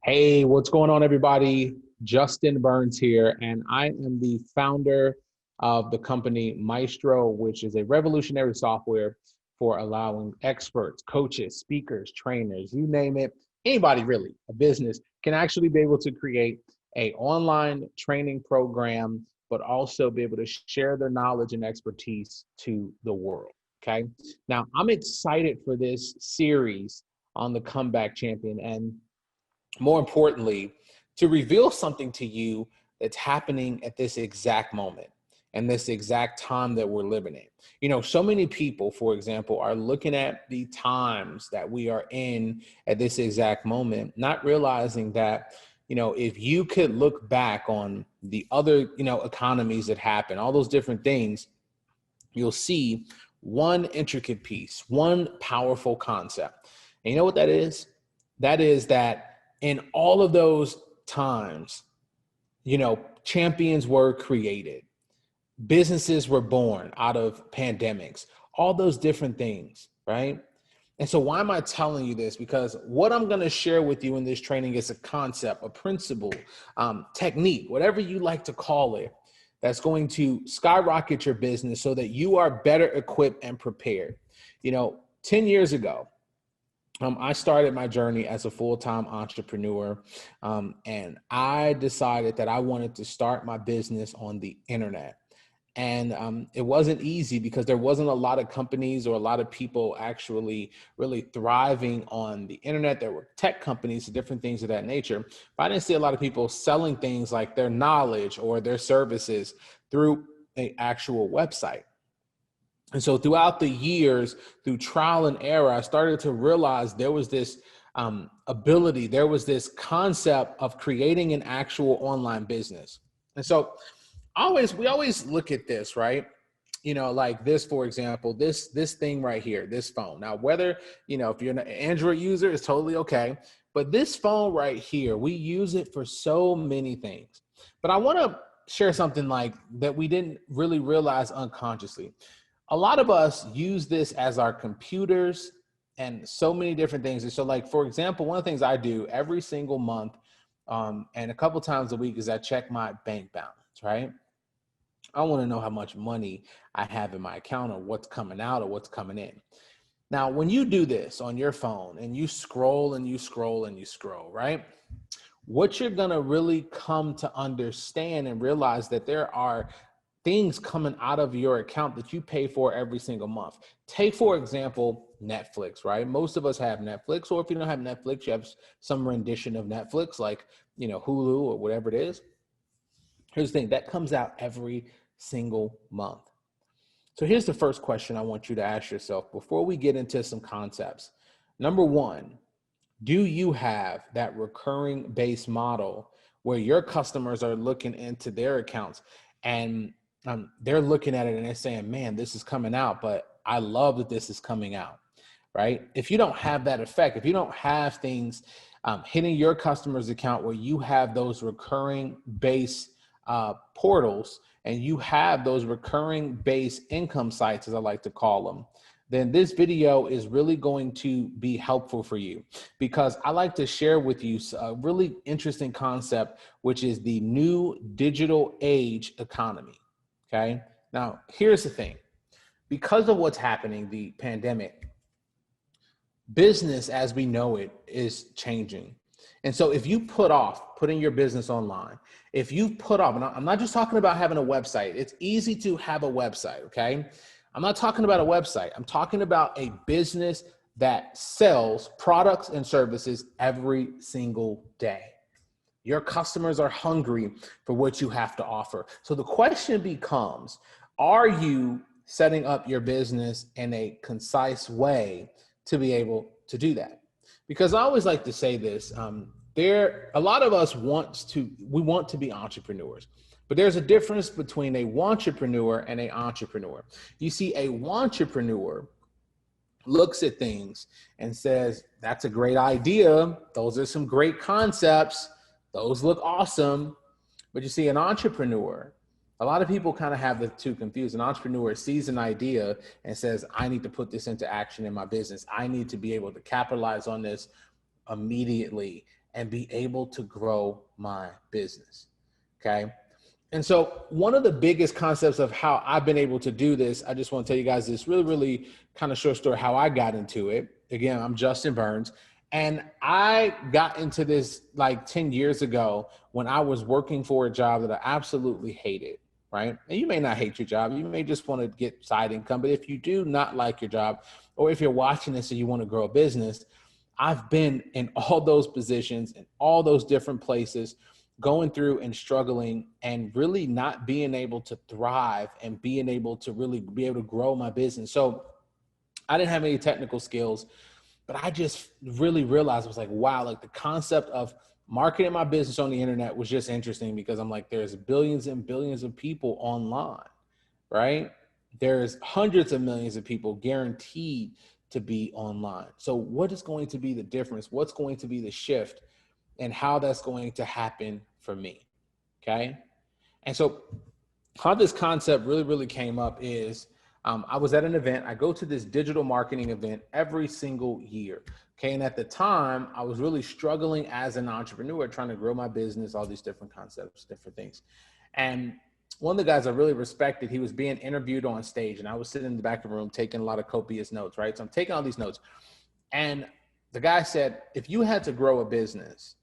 Hey, what's going on, everybody? Justin Burns here, and I am the founder of the company Maestro, which is a revolutionary software for allowing experts, coaches, speakers, trainers, you name it, anybody really, a business can actually be able to create a online training program, but also be able to share their knowledge and expertise to the world. Okay. Now, I'm excited for this series on the comeback champion, and more importantly, to reveal something to you that's happening at this exact moment and this exact time that we're living in. So many people, for example, are looking at the times that we are in at this exact moment, not realizing that, if you could look back on the other, economies that happen, all those different things, you'll see one intricate piece, one powerful concept. And you know what that is? That is that in all of those times, champions were created, businesses were born out of pandemics, all those different things, right? And so why am I telling you this? Because what I'm going to share with you in this training is a concept, a principle, technique, whatever you like to call it, that's going to skyrocket your business so that you are better equipped and prepared. 10 years ago, I started my journey as a full-time entrepreneur, and I decided that I wanted to start my business on the internet. And it wasn't easy because there wasn't a lot of companies or a lot of people actually really thriving on the internet. There were tech companies, different things of that nature. But I didn't see a lot of people selling things like their knowledge or their services through an actual website. And so throughout the years, through trial and error, I started to realize there was this ability, there was this concept of creating an actual online business. And so we always look at this, right? Like this, for example, this thing right here, this phone. Now, whether, if you're an Android user, it's totally okay. But this phone right here, we use it for so many things. But I want to share something like that we didn't really realize unconsciously. A lot of us use this as our computers and so many different things. And so, like, for example, one of the things I do every single month and a couple times a week is I check my bank balance, right? I want to know how much money I have in my account or what's coming out or what's coming in. Now, when you do this on your phone and you scroll and you scroll and you scroll, right? What you're going to really come to understand and realize that there are things coming out of your account that you pay for every single month. Take, for example, Netflix, right? Most of us have Netflix, or if you don't have Netflix, you have some rendition of Netflix, like, Hulu or whatever it is. Here's the thing, that comes out every single month. So here's the first question I want you to ask yourself before we get into some concepts. Number one, do you have that recurring base model where your customers are looking into their accounts and they're looking at it and they're saying, man, this is coming out, but I love that this is coming out, right? If you don't have that effect, if you don't have things hitting your customer's account where you have those recurring base portals and you have those recurring base income sites, as I like to call them, then this video is really going to be helpful for you, because I like to share with you a really interesting concept, which is the new digital age economy. Okay. Now, here's the thing. Because of what's happening, the pandemic, business as we know it is changing. And so if you put off putting your business online, if you put off, and I'm not just talking about having a website, it's easy to have a website, okay? I'm not talking about a website. I'm talking about a business that sells products and services every single day. Your customers are hungry for what you have to offer. So the question becomes, are you setting up your business in a concise way to be able to do that? Because I always like to say this, a lot of us want to be entrepreneurs, but there's a difference between a wantrepreneur and a entrepreneur. You see, a wantrepreneur looks at things and says, that's a great idea. Those are some great concepts. Those look awesome. But you see, an entrepreneur, a lot of people kind of have the two confused. An entrepreneur sees an idea and says, I need to put this into action in my business. I need to be able to capitalize on this immediately. and be able to grow my business. Okay. And so one of the biggest concepts of how I've been able to do this, I just want to tell you guys this really kind of short story how I got into it. Again, I'm Justin Burns. And I got into this like 10 years ago when I was working for a job that I absolutely hated, right? And you may not hate your job. You may just want to get side income. But if you do not like your job, or if you're watching this and you want to grow a business, I've been in all those positions, in all those different places, going through and struggling and really not being able to thrive and being able to really be able to grow my business. So I didn't have any technical skills, but I just really realized, I was like, wow, like the concept of marketing my business on the internet was just interesting, because I'm like, there's billions and billions of people online, right? There's hundreds of millions of people guaranteed to be online. So what is going to be the difference? What's going to be the shift, and how that's going to happen for me? Okay. And so how this concept really came up is, I was at an event. I go to this digital marketing event every single year. Okay. And at the time, I was really struggling as an entrepreneur, trying to grow my business, all these different concepts, different things. And one of the guys I really respected, he was being interviewed on stage, and I was sitting in the back of the room taking a lot of copious notes, right? So I'm taking all these notes. And the guy said, if you had to grow a business,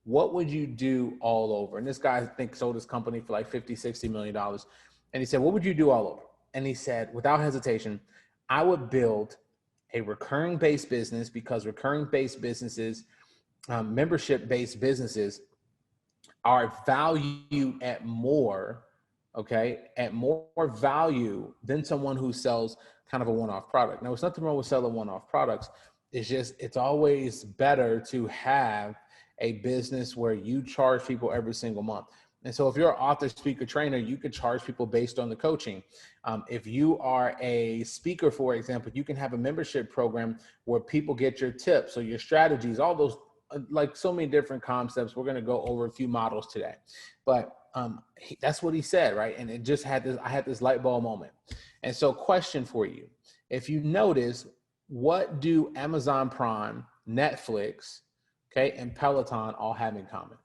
what would you do all over? And this guy, I think, sold his company for like $50-60 million. And he said, what would you do all over? And he said, without hesitation, I would build a recurring based business, because recurring based businesses, membership based businesses are valued at more, okay, at more value than someone who sells kind of a one-off product. Now, there's nothing wrong with selling one-off products. It's just, it's always better to have a business where you charge people every single month. And so if you're an author, speaker, trainer, you could charge people based on the coaching. If you are a speaker, for example, you can have a membership program where people get your tips or your strategies, all those, like so many different concepts. We're going to go over a few models today, but that's what he said, right? And it just had this, I had this light bulb moment. And so question for you, if you notice, what do Amazon Prime, Netflix, okay, and Peloton all have in common?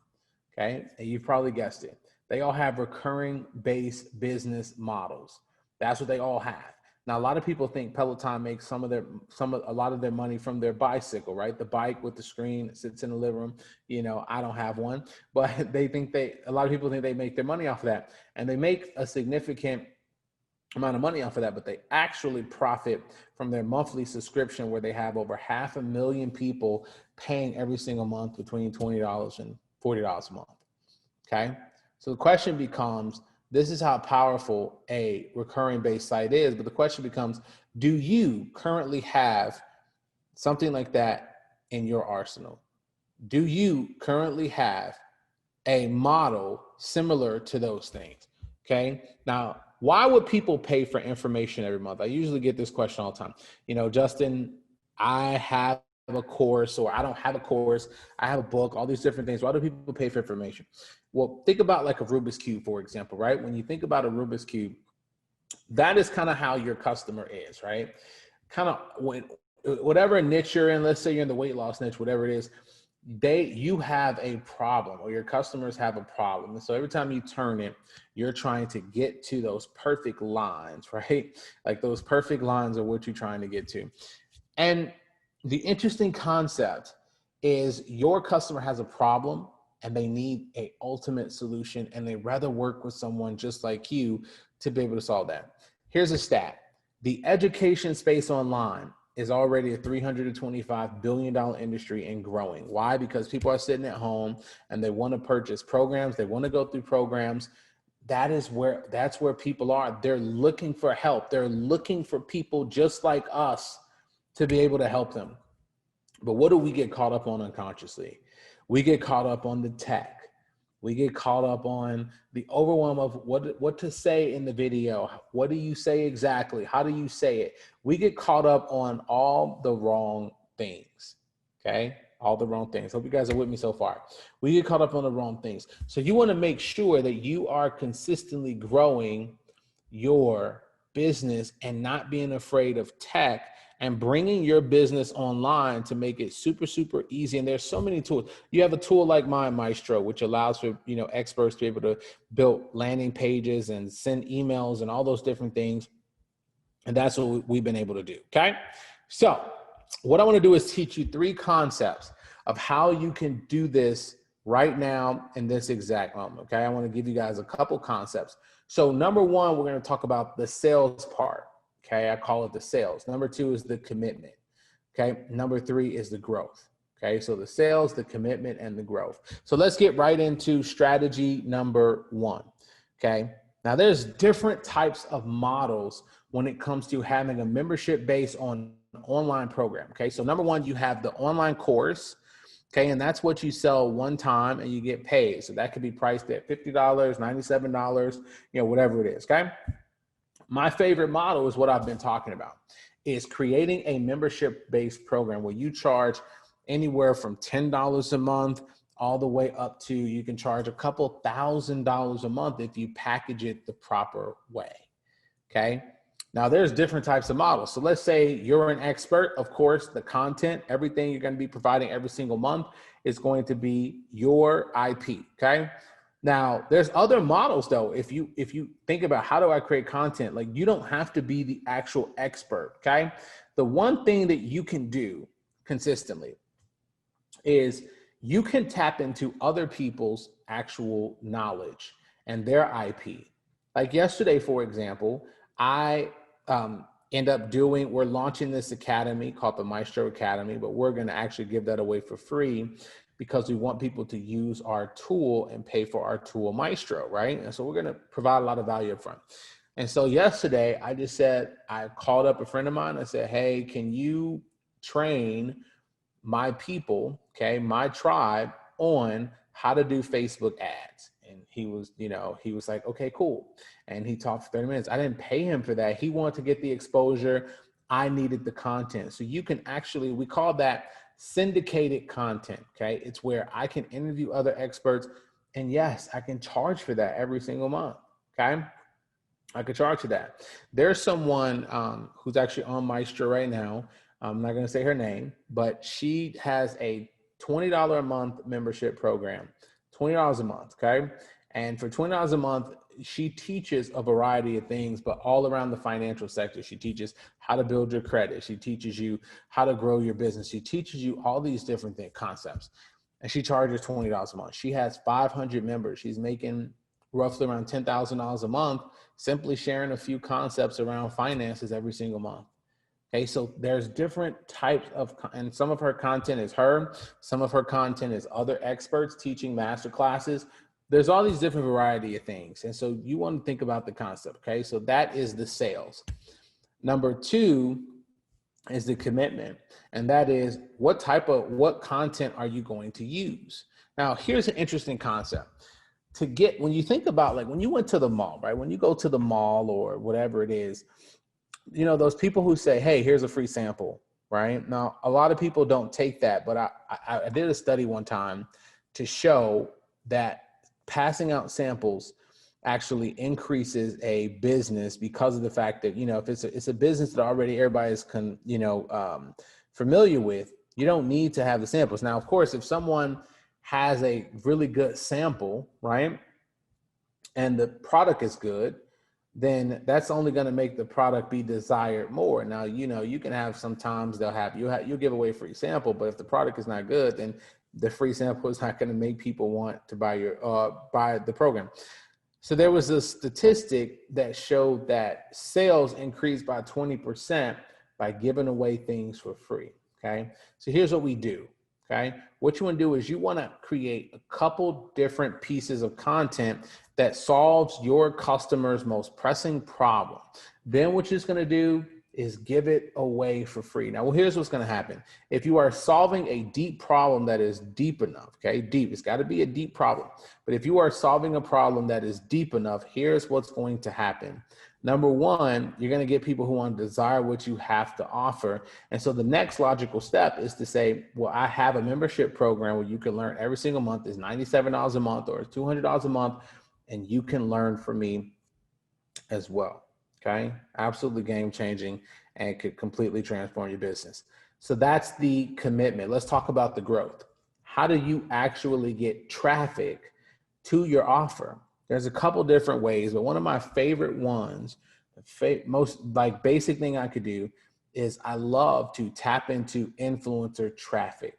Okay, and you've probably guessed it. They all have recurring based business models. That's what they all have. Now, a lot of people think Peloton makes a lot of their money from their bicycle, right? The bike with the screen that sits in the living room. You know, I don't have one, but a lot of people think they make their money off of that, and they make a significant amount of money off of that, but they actually profit from their monthly subscription, where they have over 500,000 people paying every single month between $20 and $40 a month. Okay. So the question becomes, this is how powerful a recurring based site is. But the question becomes, do you currently have something like that in your arsenal? Do you currently have a model similar to those things? Okay. Now, why would people pay for information every month? I usually get this question all the time. You know, Justin, I have a course, or I don't have a course, I have a book, all these different things. Why do people pay for information? Well, think about like a Rubik's Cube, for example, right? When you think about a Rubik's Cube, that is kind of how your customer is, right? Kind of whatever niche you're in, let's say you're in the weight loss niche, whatever it is, you have a problem, or your customers have a problem. And so every time you turn it, you're trying to get to those perfect lines, right? Like those perfect lines are what you're trying to get to. And the interesting concept is, your customer has a problem and they need an ultimate solution, and they rather work with someone just like you to be able to solve that. Here's a stat. The education space online is already a $325 billion industry and growing. Why? Because people are sitting at home and they want to purchase programs. They want to go through programs. That's where people are. They're looking for help. They're looking for people just like us to be able to help them. But what do we get caught up on unconsciously? We get caught up on the tech. We get caught up on the overwhelm of what to say in the video. What do you say exactly? How do you say it? We get caught up on all the wrong things, okay? All the wrong things. Hope you guys are with me so far. We get caught up on the wrong things. So you want to make sure that you are consistently growing your business and not being afraid of tech, and bringing your business online to make it super, super easy. And there's so many tools. You have a tool like mine, Maestro, which allows for, experts to be able to build landing pages and send emails and all those different things. And that's what we've been able to do. Okay. So what I want to do is teach you 3 concepts of how you can do this right now in this exact moment. Okay. I want to give you guys a couple concepts. So number 1, we're going to talk about the sales part. Okay. I call it the sales. Number 2 is the commitment. Okay. Number 3 is the growth. Okay. So the sales, the commitment, and the growth. So let's get right into strategy number 1. Okay. Now there's different types of models when it comes to having a membership based on an online program. Okay. So number 1, you have the online course. Okay. And that's what you sell one time and you get paid. So that could be priced at $50, $97, whatever it is. Okay. My favorite model is what I've been talking about, is creating a membership based program where you charge anywhere from $10 a month all the way up to, you can charge a couple $1,000s a month if you package it the proper way. Okay. Now there's different types of models. So let's say you're an expert. Of course, the content, everything you're going to be providing every single month is going to be your IP. Okay. Now there's other models though. If you think about how do I create content, like you don't have to be the actual expert. Okay. The one thing that you can do consistently is you can tap into other people's actual knowledge and their IP. Like yesterday, for example, I we're launching this academy called the Maestro Academy, but we're going to actually give that away for free because we want people to use our tool and pay for our tool Maestro, right? And so we're going to provide a lot of value up front. And so yesterday I called up a friend of mine. I said, hey, can you train my people, okay, my tribe, on how to do Facebook ads? And he was like, okay, cool. And he talked for 30 minutes. I didn't pay him for that. He wanted to get the exposure. I needed the content. So you can actually, we call that syndicated content. Okay. It's where I can interview other experts. And yes, I can charge for that every single month. Okay. I could charge you that. There's someone who's actually on Maestro right now. I'm not going to say her name, but she has a $20 a month membership program, $20 a month. Okay. And for $20 a month, she teaches a variety of things, but all around the financial sector. She teaches how to build your credit. She teaches you how to grow your business. She teaches you all these different concepts, and she charges $20 a month. She has 500 members. She's making roughly around $10,000 a month, simply sharing a few concepts around finances every single month. Okay, so there's different types of, and some of her content is her, some of her content is other experts teaching master classes. There's all these different variety of things. And so you want to think about the concept. Okay, so that is the sales. Number 2 is the commitment. And that is what content are you going to use? Now, here's an interesting concept. When you think about, like, when you went to the mall, right? When you go to the mall or whatever it is, those people who say, hey, here's a free sample, right? Now, a lot of people don't take that, but I did a study one time to show that passing out samples actually increases a business because of the fact that, if it's a business that already everybody is familiar with, you don't need to have the samples. Now, of course, if someone has a really good sample, right, and the product is good, then that's only going to make the product be desired more. Now, you can have, sometimes you'll give away a free sample, but if the product is not good, then the free sample is not going to make people want to buy the program. So there was a statistic that showed that sales increased by 20% by giving away things for free. Okay. So here's what we do. Okay. What you want to do is you want to create a couple different pieces of content that solves your customer's most pressing problem. Then what you're going to do is give it away for free. Now, well, here's what's going to happen. If you are solving a deep problem that is deep enough, okay, deep, it's got to be a deep problem. But if you are solving a problem that is deep enough, here's what's going to happen. Number 1, you're going to get people who want to desire what you have to offer. And so the next logical step is to say, well, I have a membership program where you can learn every single month. It's $97 a month or it's $200 a month, and you can learn from me as well. Okay, absolutely game changing. and it could completely transform your business. So that's the commitment. Let's talk about the growth. How do you actually get traffic to your offer? There's a couple different ways, but one of my favorite ones, the most like basic thing I could do is I love to tap into influencer traffic.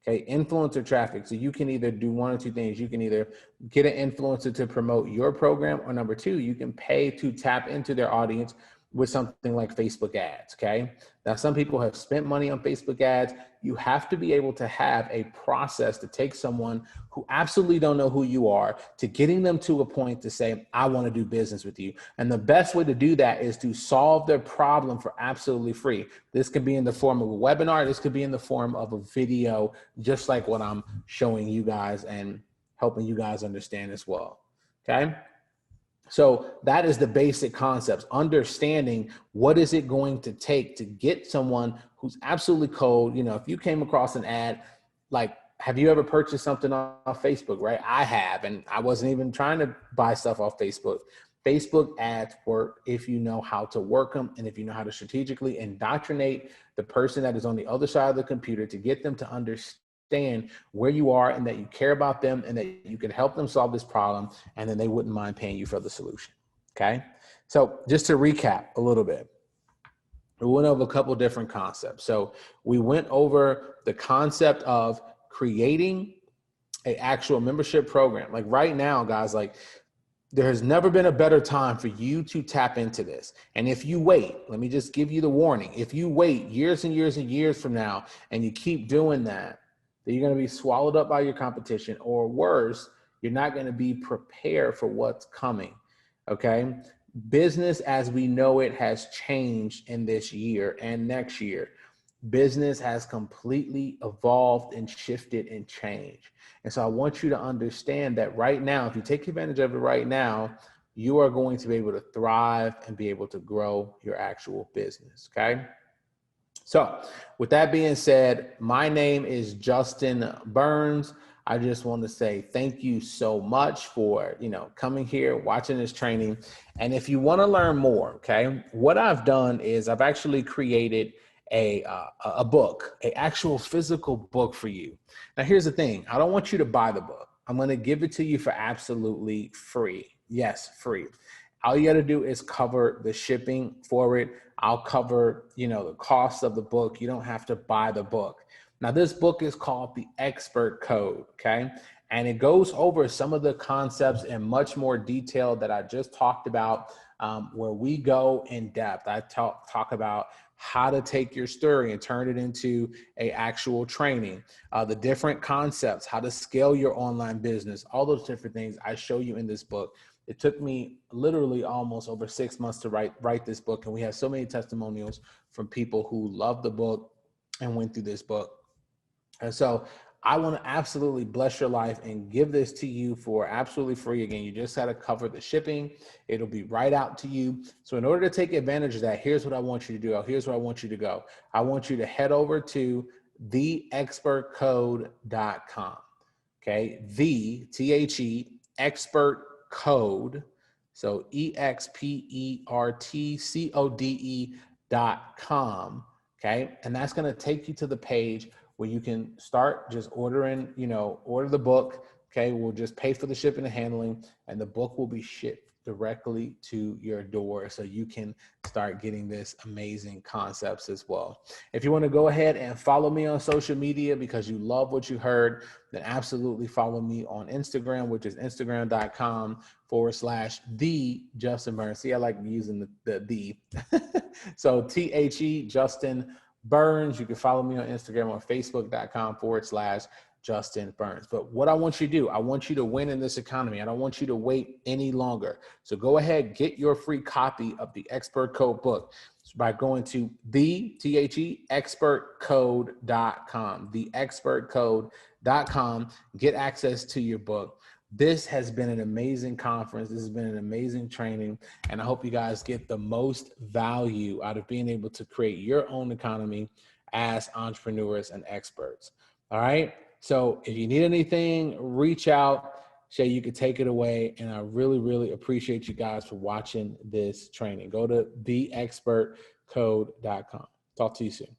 Okay, influencer traffic. So you can either do one or two things. You can either get an influencer to promote your program, or number two, you can pay to tap into their audience with something like Facebook ads. Okay. Now, some people have spent money on Facebook ads. You have to be able to have a process to take someone who absolutely don't know who you are to getting them to a point to say, I want to do business with you. And the best way to do that is to solve their problem for absolutely free. This could be in the form of a webinar. This could be in the form of a video, just like what I'm showing you guys and helping you guys understand as well. Okay. So that is the basic concepts, understanding what is it going to take to get someone who's absolutely cold. You know, if you came across an ad, like, have you ever purchased something off Facebook, right? I have, and I wasn't even trying to buy stuff off Facebook. Facebook ads work if you know how to work them and if you know how to strategically indoctrinate the person that is on the other side of the computer to get them to understand where you are and that you care about them and that you can help them solve this problem, and then they wouldn't mind paying you for the solution. Okay. So just to recap a little bit, we went over a couple of different concepts. So we went over the concept of creating an actual membership program. Like right now, guys, like there has never been a better time for you to tap into this. And if you wait, let me just give you the warning. If you wait years and years and years from now and you keep doing that, then you're going to be swallowed up by your competition, or worse, you're not going to be prepared for what's coming. Okay. Business as we know it has changed in this year and next year. Business has completely evolved and shifted and changed. And so I want you to understand that right now, if you take advantage of it right now, you are going to be able to thrive and be able to grow your actual business. Okay. So with that being said, my name is Justin Burns. I just want to say thank you so much for, coming here, watching this training. And if you want to learn more, okay, what I've done is I've actually created a book, an actual physical book for you. Now, here's the thing. I don't want you to buy the book. I'm going to give it to you for absolutely free. Yes, free. All you got to do is cover the shipping for it. I'll cover, the cost of the book. You don't have to buy the book. Now, this book is called The Expert Code, okay? And it goes over some of the concepts in much more detail that I just talked about, where we go in depth. I talk about how to take your story and turn it into an actual training, the different concepts, how to scale your online business, all those different things I show you in this book. It took me literally almost over 6 months to write this book. And we have so many testimonials from people who love the book and went through this book. And so I want to absolutely bless your life and give this to you for absolutely free. Again, you just got to cover the shipping. It'll be right out to you. So in order to take advantage of that, here's what I want you to do. Here's where I want you to go. I want you to head over to theexpertcode.com. Okay. Expert code. So EXPERTCODE.com. Okay. And that's going to take you to the page where you can start just ordering, order the book. Okay. We'll just pay for the shipping and handling, and the book will be shipped directly to your door so you can start getting this amazing concepts as well. If you want to go ahead and follow me on social media because you love what you heard, then absolutely follow me on Instagram, which is Instagram.com/the Justin Burns. See, I like using the. So THE Justin Burns. You can follow me on Instagram on Facebook.com/Justin Burns. But what I want you to do, I want you to win in this economy. I don't want you to wait any longer. So go ahead, get your free copy of the Expert Code book by going to expertcode.com, theexpertcode.com, get access to your book. This has been an amazing conference. This has been an amazing training. And I hope you guys get the most value out of being able to create your own economy as entrepreneurs and experts. All right. So if you need anything, reach out. Shay, you could take it away. And I really, really appreciate you guys for watching this training. Go to theexpertcode.com. Talk to you soon.